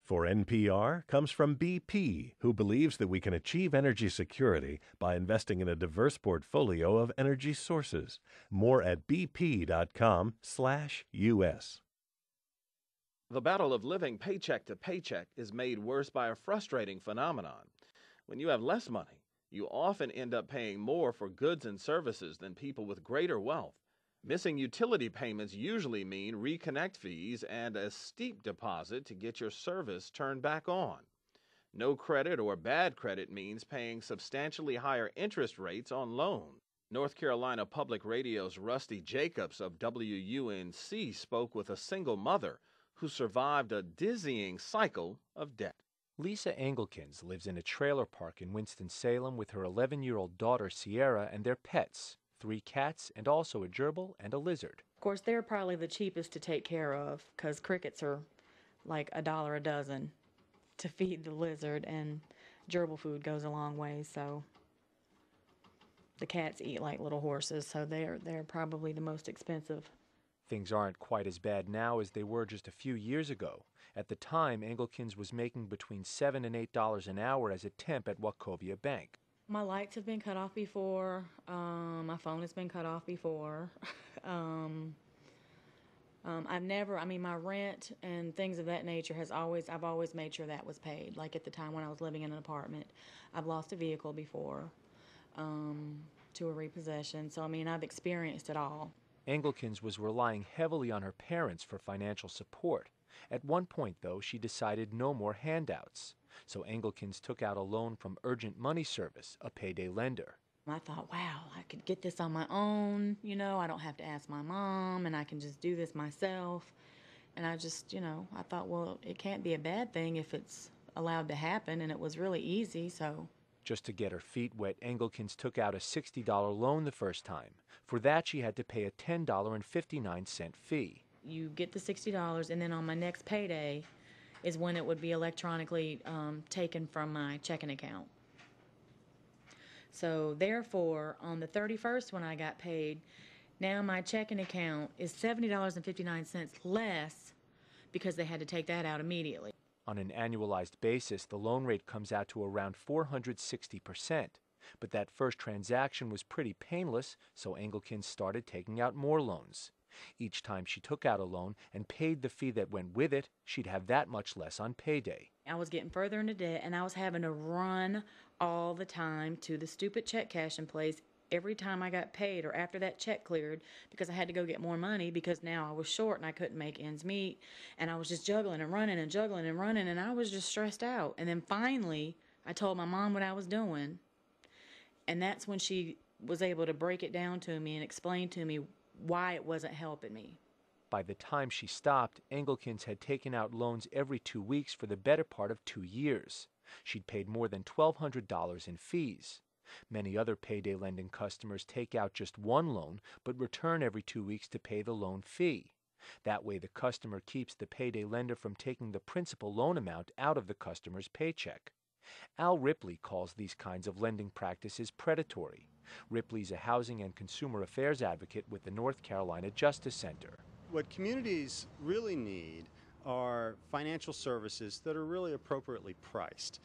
For NPR comes from BP, who believes that we can achieve energy security by investing in a diverse portfolio of energy sources. More at bp.com/US. The battle of living paycheck to paycheck is made worse by a frustrating phenomenon. When you have less money, you often end up paying more for goods and services than people with greater wealth. Missing utility payments usually mean reconnect fees and a steep deposit to get your service turned back on. No credit or bad credit means paying substantially higher interest rates on loans. North Carolina Public Radio's Rusty Jacobs of WUNC spoke with a single mother who survived a dizzying cycle of debt. Lisa Engelkins lives in a trailer park in Winston-Salem with her 11-year-old daughter Sierra and their pets, 3 cats and also a gerbil and a lizard. Of course, they're probably the cheapest to take care of because crickets are like $1 a dozen to feed the lizard, and gerbil food goes a long way, so the cats eat like little horses, so they're probably the most expensive. Things aren't quite as bad now as they were just a few years ago. At the time, Engelkins was making between $7 and $8 an hour as a temp at Wachovia Bank. My lights have been cut off before. My phone has been cut off before. My rent and things of that nature I've always made sure that was paid. Like at the time when I was living in an apartment, I've lost a vehicle before to a repossession. So, I've experienced it all. Engelkins was relying heavily on her parents for financial support. At one point, though, she decided no more handouts. So Engelkins took out a loan from Urgent Money Service, a payday lender. I thought, wow, I could get this on my own, I don't have to ask my mom, and I can just do this myself. And I just, I thought, well, it can't be a bad thing if it's allowed to happen, and it was really easy, so. Just to get her feet wet, Engelkins took out a $60 loan the first time. For that, she had to pay a $10.59 fee. You get the $60, and then on my next payday is when it would be electronically taken from my checking account. So therefore, on the 31st when I got paid, now my checking account is $70.59 less because they had to take that out immediately. On an annualized basis, the loan rate comes out to around 460%. But that first transaction was pretty painless, so Engelkins started taking out more loans. Each time she took out a loan and paid the fee that went with it, she'd have that much less on payday. I was getting further into debt, and I was having to run all the time to the stupid check cashing place every time I got paid or after that check cleared, because I had to go get more money because now I was short and I couldn't make ends meet, and I was just juggling and running and juggling and running, and I was just stressed out. And then finally, I told my mom what I was doing, and that's when she was able to break it down to me and explain to me why it wasn't helping me. By the time she stopped, Engelkins had taken out loans every 2 weeks for the better part of 2 years. She'd paid more than $1,200 in fees. Many other payday lending customers take out just one loan, but return every 2 weeks to pay the loan fee. That way the customer keeps the payday lender from taking the principal loan amount out of the customer's paycheck. Al Ripley calls these kinds of lending practices predatory. Ripley's a housing and consumer affairs advocate with the North Carolina Justice Center. What communities really need are financial services that are really appropriately priced.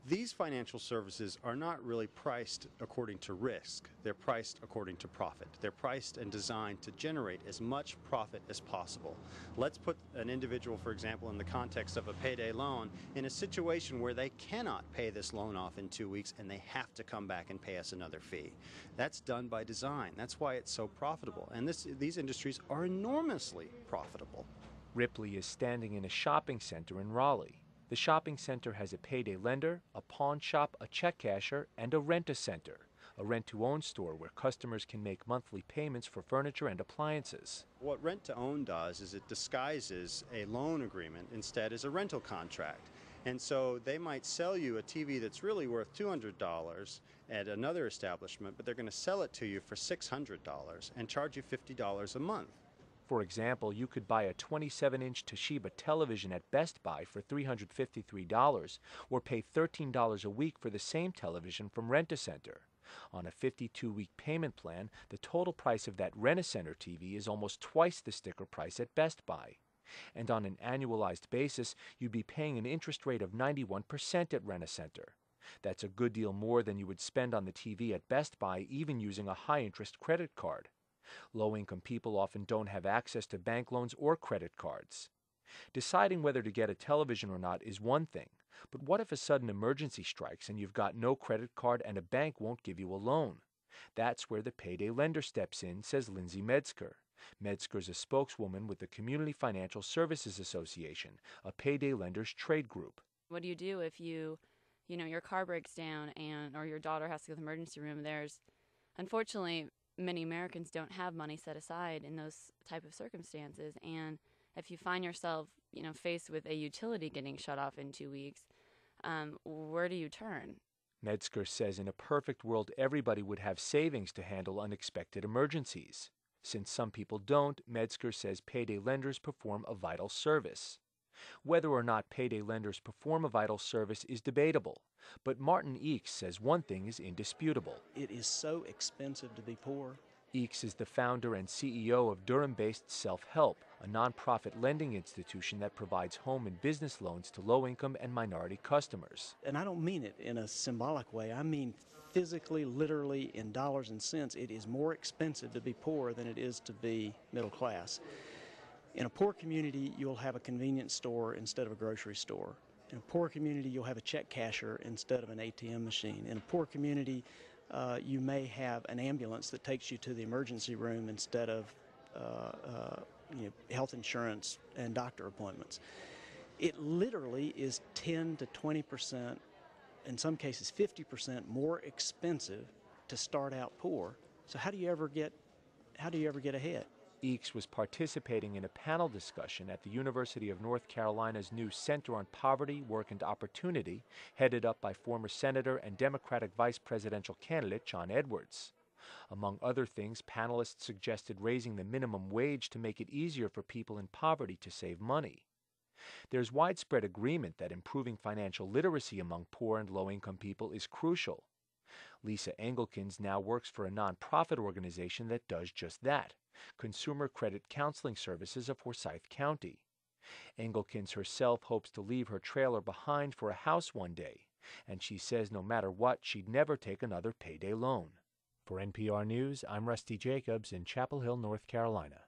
These financial services are not really priced according to risk. They're priced according to profit. They're priced and designed to generate as much profit as possible. Let's put an individual, for example, in the context of a payday loan, in a situation where they cannot pay this loan off in 2 weeks and they have to come back and pay us another fee. That's done by design. That's why it's so profitable. And these industries are enormously profitable. Ripley is standing in a shopping center in Raleigh. The shopping center has a payday lender, a pawn shop, a check casher, and a rent-a-center, a rent-to-own store where customers can make monthly payments for furniture and appliances. What rent-to-own does is it disguises a loan agreement instead as a rental contract. And so they might sell you a TV that's really worth $200 at another establishment, but they're going to sell it to you for $600 and charge you $50 a month. For example, you could buy a 27-inch Toshiba television at Best Buy for $353 or pay $13 a week for the same television from Rent-A-Center. On a 52-week payment plan, the total price of that Rent-A-Center TV is almost twice the sticker price at Best Buy. And on an annualized basis, you'd be paying an interest rate of 91% at Rent-A-Center. That's a good deal more than you would spend on the TV at Best Buy, even using a high-interest credit card. Low-income people often don't have access to bank loans or credit cards. Deciding whether to get a television or not is one thing, but what if a sudden emergency strikes and you've got no credit card and a bank won't give you a loan? That's where the payday lender steps in, says Lindsay Metzger. Metzger's a spokeswoman with the Community Financial Services Association, a payday lenders trade group. What do you do if your car breaks down or your daughter has to go to the emergency room? Unfortunately, many Americans don't have money set aside in those type of circumstances. And if you find yourself, faced with a utility getting shut off in 2 weeks, where do you turn? Metzger says in a perfect world, everybody would have savings to handle unexpected emergencies. Since some people don't, Metzger says payday lenders perform a vital service. Whether or not payday lenders perform a vital service is debatable, but Martin Eakes says one thing is indisputable. It is so expensive to be poor. Eakes is the founder and CEO of Durham-based Self-Help, a nonprofit lending institution that provides home and business loans to low-income and minority customers. And I don't mean it in a symbolic way. I mean physically, literally, in dollars and cents. It is more expensive to be poor than it is to be middle class. In a poor community, you'll have a convenience store instead of a grocery store. In a poor community, you'll have a check casher instead of an ATM machine. In a poor community, you may have an ambulance that takes you to the emergency room instead of health insurance and doctor appointments. It literally is 10 to 20%, in some cases 50% more expensive to start out poor. So how do you ever get ahead? Eakes was participating in a panel discussion at the University of North Carolina's new Center on Poverty, Work, and Opportunity, headed up by former Senator and Democratic Vice Presidential candidate John Edwards. Among other things, panelists suggested raising the minimum wage to make it easier for people in poverty to save money. There's widespread agreement that improving financial literacy among poor and low-income people is crucial. Lisa Engelkins now works for a nonprofit organization that does just that, Consumer Credit Counseling Services of Forsyth County. Engelkins herself hopes to leave her trailer behind for a house one day, and she says no matter what, she'd never take another payday loan. For NPR News, I'm Rusty Jacobs in Chapel Hill, North Carolina.